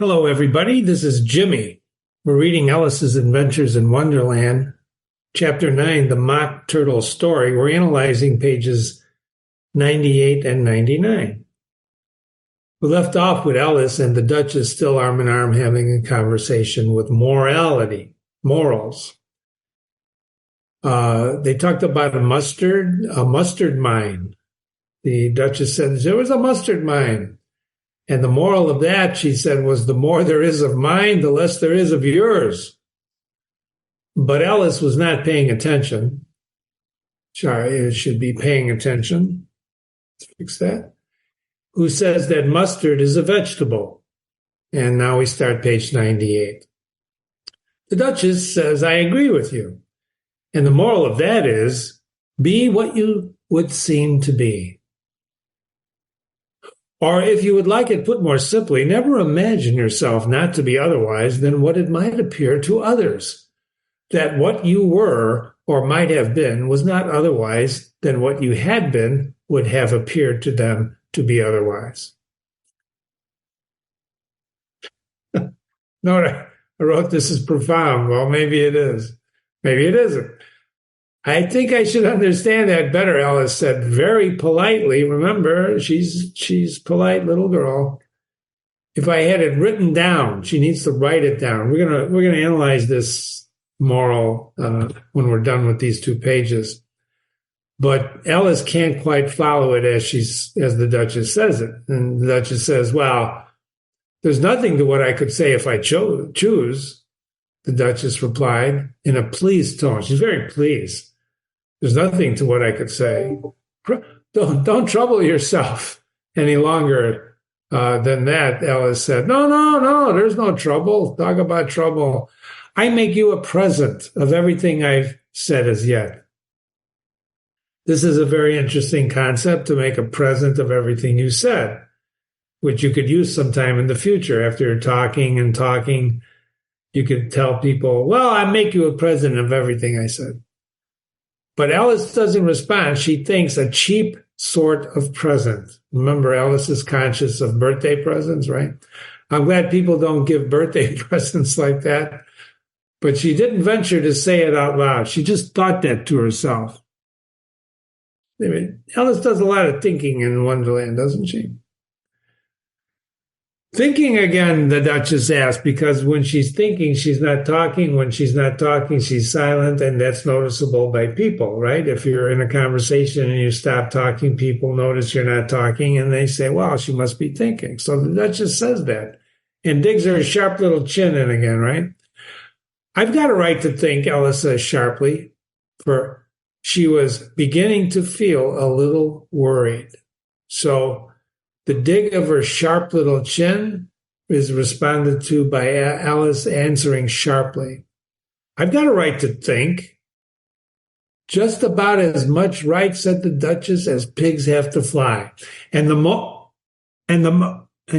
Hello, everybody. This is Jimmy. We're reading Alice's Adventures in Wonderland, Chapter 9, The Mock Turtle Story. We're analyzing pages 98 and 99. We left off with Alice and the Duchess still arm in arm having a conversation with morals. They talked about a mustard mine. The Duchess said, there was a mustard mine. And the moral of that, she said, was the more there is of mine, the less there is of yours. But Alice was not paying attention. Sorry, it should be paying attention. Let's fix that. Who says that mustard is a vegetable. And now we start page 98. The Duchess says, I agree with you. And the moral of that is, be what you would seem to be. Or if you would like it put more simply, never imagine yourself not to be otherwise than what it might appear to others. That what you were or might have been was not otherwise than what you had been would have appeared to them to be otherwise. Note, I wrote this is profound. Well, maybe it is. Maybe it isn't. I think I should understand that better, Alice said very politely. Remember, she's polite little girl. If I had it written down, she needs to write it down. We're gonna analyze this moral when we're done with these two pages. But Alice can't quite follow it as the Duchess says it. And the Duchess says, well, there's nothing to what I could say if I choose. The Duchess replied in a pleased tone. She's very pleased. There's nothing to what I could say. Don't trouble yourself any longer than that, Alice said. No, there's no trouble. Talk about trouble. I make you a present of everything I've said as yet. This is a very interesting concept, to make a present of everything you said, which you could use sometime in the future. After you're talking, you could tell people, well, I make you a present of everything I said. But Alice doesn't respond. She thinks a cheap sort of present. Remember, Alice is conscious of birthday presents, right? I'm glad people don't give birthday presents like that. But she didn't venture to say it out loud. She just thought that to herself. I mean, Alice does a lot of thinking in Wonderland, doesn't she? Thinking again, the Duchess asked, because when she's thinking, she's not talking. When she's not talking, she's silent, and that's noticeable by people, right? If you're in a conversation and you stop talking, people notice you're not talking, and they say, well, she must be thinking. So the Duchess says that and digs her sharp little chin in again, right? I've got a right to think, Alice says sharply, for she was beginning to feel a little worried. So the dig of her sharp little chin is responded to by Alice answering sharply. I've got a right to think. Just about as much right, said the Duchess, as pigs have to fly. And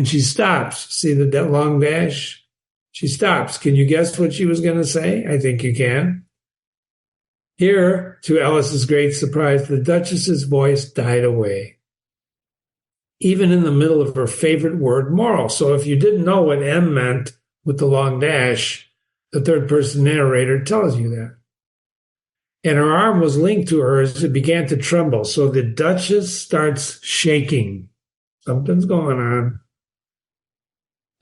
she stops. See the long dash? She stops. Can you guess what she was going to say? I think you can. Here, to Alice's great surprise, the Duchess's voice died away, even in the middle of her favorite word, moral. So if you didn't know what M meant with the long dash, the third-person narrator tells you that. And her arm was linked to hers. It began to tremble. So the Duchess starts shaking. Something's going on.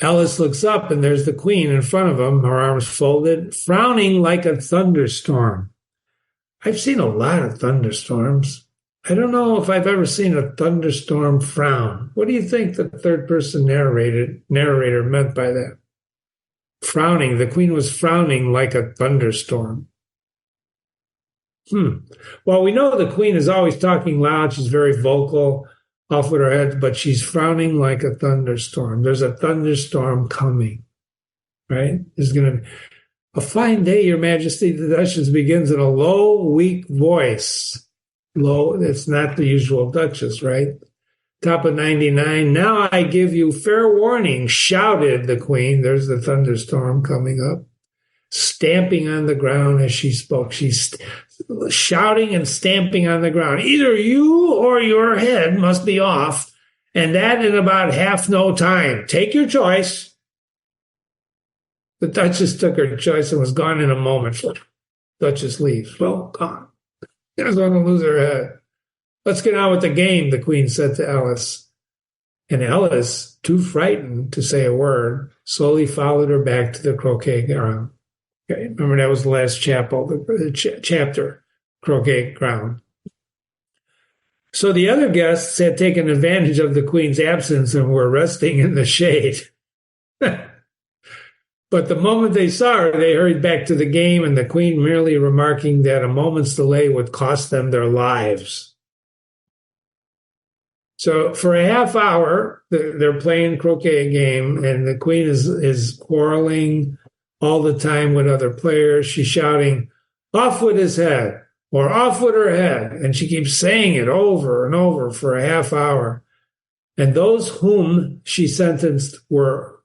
Alice looks up, and there's the Queen in front of him, her arms folded, frowning like a thunderstorm. I've seen a lot of thunderstorms. I don't know if I've ever seen a thunderstorm frown. What do you think the third-person narrator meant by that? Frowning. The Queen was frowning like a thunderstorm. Well, we know the Queen is always talking loud. She's very vocal, off with her head, but she's frowning like a thunderstorm. There's a thunderstorm coming, right? There's going to be a fine day, Your Majesty. The Duchess begins in a low, weak voice. Low, it's not the usual Duchess, right? Top of 99. Now I give you fair warning, shouted the Queen. There's the thunderstorm coming up, stamping on the ground as she spoke. She's shouting and stamping on the ground. Either you or your head must be off, and that in about half no time. Take your choice. The Duchess took her choice and was gone in a moment. Duchess leaves. Well, gone. There's going to lose her head. Let's get on with the game, the Queen said to Alice. And Alice, too frightened to say a word, slowly followed her back to the croquet ground. Okay, remember that was the last chapter, croquet ground. So the other guests had taken advantage of the Queen's absence and were resting in the shade. But the moment they saw her, they hurried back to the game, and the Queen merely remarking that a moment's delay would cost them their lives. So for a half hour, they're playing croquet game, and the Queen is quarreling all the time with other players. She's shouting, "Off with his head," or "off with her head." And she keeps saying it over and over for a half hour. And those whom she sentenced were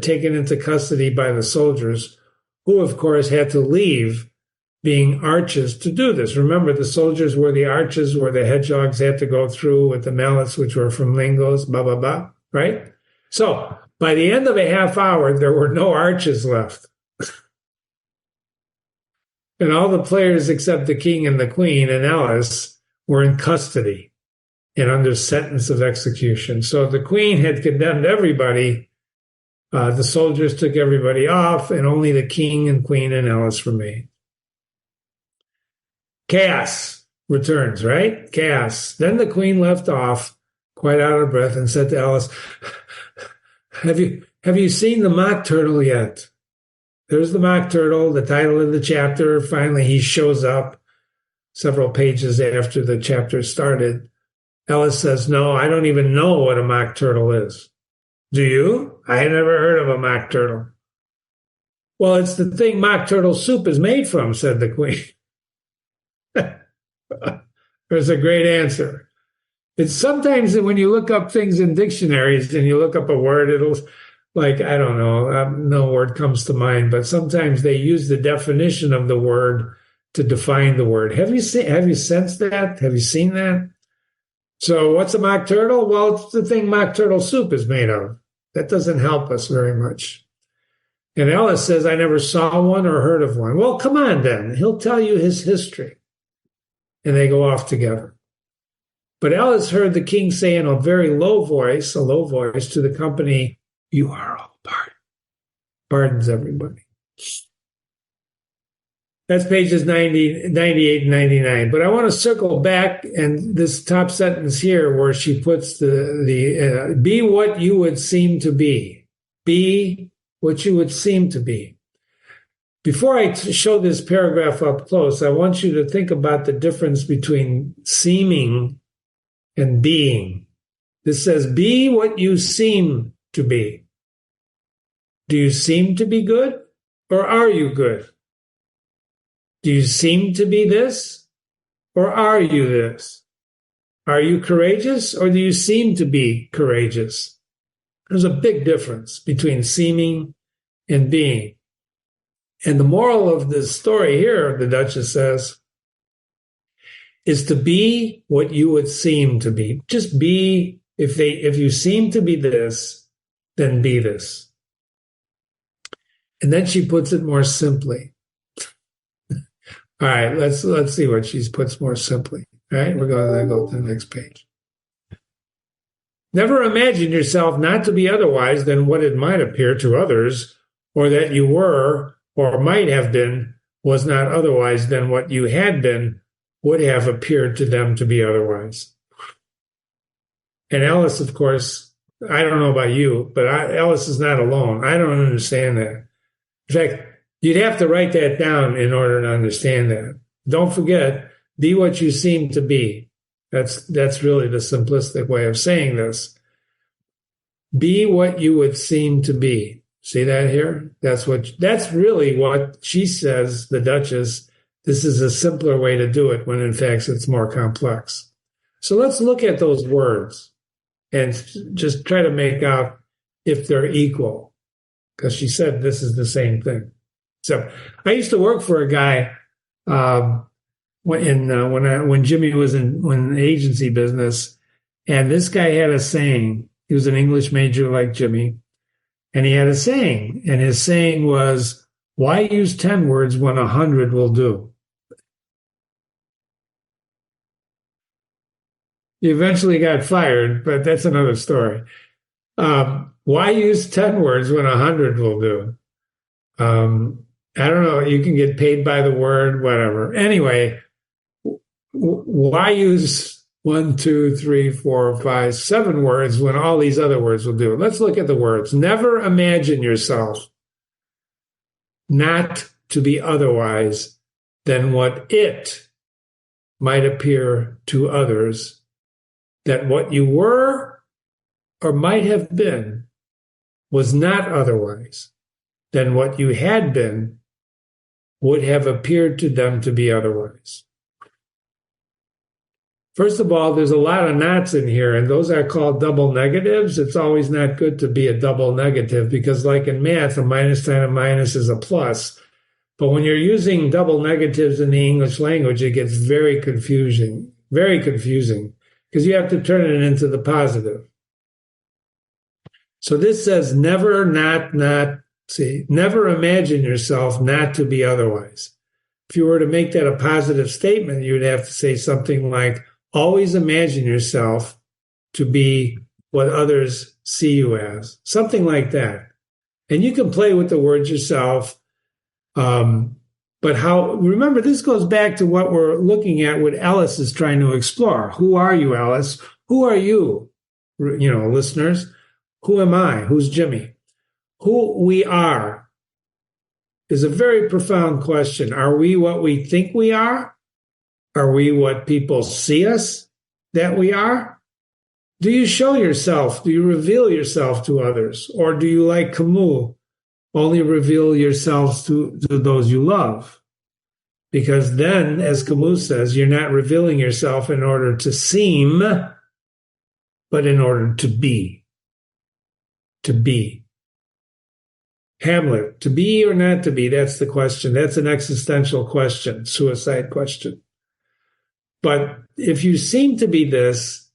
taken into custody by the soldiers, who, of course, had to leave being arches to do this. Remember, the soldiers were the arches where the hedgehogs had to go through with the mallets, which were from lingos, blah, blah, blah, right? So by the end of a half hour, there were no arches left. And all the players except the king and the queen and Alice were in custody and under sentence of execution. So the queen had condemned everybody. The soldiers took everybody off, and only the king and queen and Alice remained. Chaos returns, right? Chaos. Then the queen left off, quite out of breath, and said to Alice, Have you seen the mock turtle yet? There's the mock turtle, the title of the chapter. Finally, he shows up several pages after the chapter started. Alice says, "No, I don't even know what a mock turtle is." "Do you? I had never heard of a mock turtle." "Well, it's the thing mock turtle soup is made from," said the queen. There's a great answer. It's sometimes when you look up things in dictionaries and you look up a word, it'll, like, I don't know, no word comes to mind, but sometimes they use the definition of the word to define the word. Have you sensed that? Have you seen that? So what's a mock turtle? Well, it's the thing mock turtle soup is made of. That doesn't help us very much. And Alice says, "I never saw one or heard of one." Well, come on then. He'll tell you his history. And they go off together. But Alice heard the king say in a very low voice to the company, "You are all pardoned." Pardons everybody. That's pages 98 and 99. But I want to circle back, and this top sentence here where she puts the be what you would seem to be. Be what you would seem to be. Before I show this paragraph up close, I want you to think about the difference between seeming and being. This says, be what you seem to be. Do you seem to be good, or are you good? Do you seem to be this, or are you this? Are you courageous, or do you seem to be courageous? There's a big difference between seeming and being. And the moral of the story here, the Duchess says, is to be what you would seem to be. Just be, if you seem to be this, then be this. And then she puts it more simply. All right, let's see what she puts more simply. All right, we're going to go to the next page. Never imagine yourself not to be otherwise than what it might appear to others, or that you were or might have been was not otherwise than what you had been would have appeared to them to be otherwise. And Alice, of course, I don't know about you, but Alice is not alone. I don't understand that. In fact, you'd have to write that down in order to understand that. Don't forget, be what you seem to be. That's really the simplistic way of saying this. Be what you would seem to be. See that here? That's really what she says, the Duchess. This is a simpler way to do it when in fact it's more complex. So let's look at those words and just try to make out if they're equal, because she said this is the same thing. So I used to work for a guy when Jimmy was in agency business, and this guy had a saying. He was an English major like Jimmy, And he had a saying, and his saying was, why use 10 words when 100 will do? He eventually got fired, but that's another story. Why use 10 words when 100 will do? I don't know. You can get paid by the word, whatever. Anyway, why use 1, 2, 3, 4, 5, 7 words when all these other words will do? Let's look at the words. Never imagine yourself not to be otherwise than what it might appear to others, that what you were or might have been was not otherwise than what you had been would have appeared to them to be otherwise. First of all, there's a lot of nots in here, and those are called double negatives. It's always not good to be a double negative because, like in math, a minus times a minus is a plus. But when you're using double negatives in the English language, it gets very confusing, because you have to turn it into the positive. So this says never, never imagine yourself not to be otherwise. If you were to make that a positive statement, you'd have to say something like, always imagine yourself to be what others see you as, something like that. And you can play with the words yourself. But remember, this goes back to what we're looking at, what Ellis is trying to explore. Who are you, Ellis? Who are you, listeners? Who am I? Who's Jimmy? Who we are is a very profound question. Are we what we think we are? Are we what people see us that we are? Do you show yourself? Do you reveal yourself to others? Or do you, like Camus, only reveal yourselves to those you love? Because then, as Camus says, you're not revealing yourself in order to seem, but in order to be. To be. Hamlet, to be or not to be, that's the question. That's an existential question, suicide question. But if you seem to be this,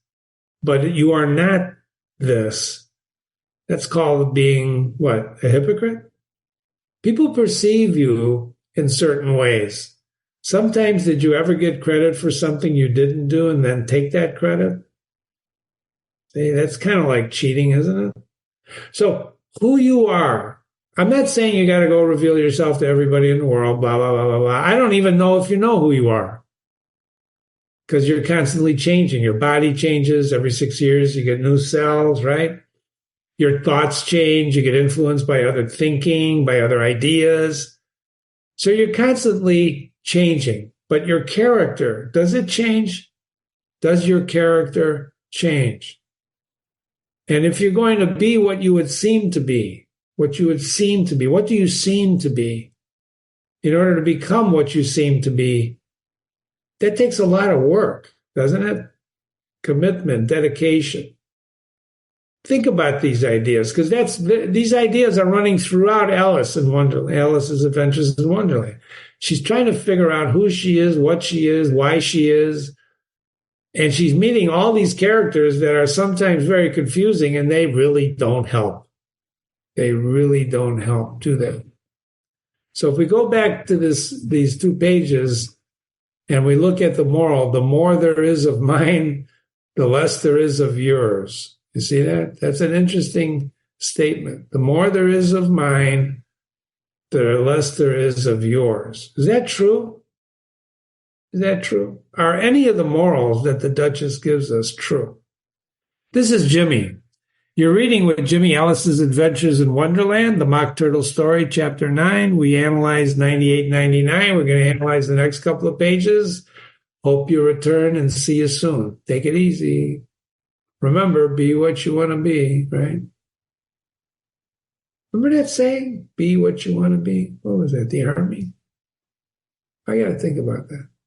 but you are not this, that's called being what? A hypocrite? People perceive you in certain ways. Sometimes did you ever get credit for something you didn't do and then take that credit? See, that's kind of like cheating, isn't it? So who you are, I'm not saying you got to go reveal yourself to everybody in the world, blah, blah, blah, blah, blah. I don't even know if you know who you are because you're constantly changing. Your body changes every 6 years. You get new cells, right? Your thoughts change. You get influenced by other thinking, by other ideas. So you're constantly changing. But your character, does it change? Does your character change? And if you're going to be what you would seem to be, what do you seem to be? In order to become what you seem to be, that takes a lot of work, doesn't it? Commitment, dedication. Think about these ideas, because these ideas are running throughout Alice in Wonderland, Alice's Adventures in Wonderland. She's trying to figure out who she is, what she is, why she is. And she's meeting all these characters that are sometimes very confusing, and they really don't help. They really don't help, do they? So if we go back to these 2 pages and we look at the moral, the more there is of mine, the less there is of yours. You see that? That's an interesting statement. The more there is of mine, the less there is of yours. Is that true? Is that true? Are any of the morals that the Duchess gives us true? This is Jimmy. You're reading with Jimmy Ellis's Adventures in Wonderland, the Mock Turtle Story, Chapter 9. We analyzed 98, 99. We're going to analyze the next couple of pages. Hope you return and see you soon. Take it easy. Remember, be what you want to be, right? Remember that saying? Be what you want to be? What was that? The Army? I got to think about that.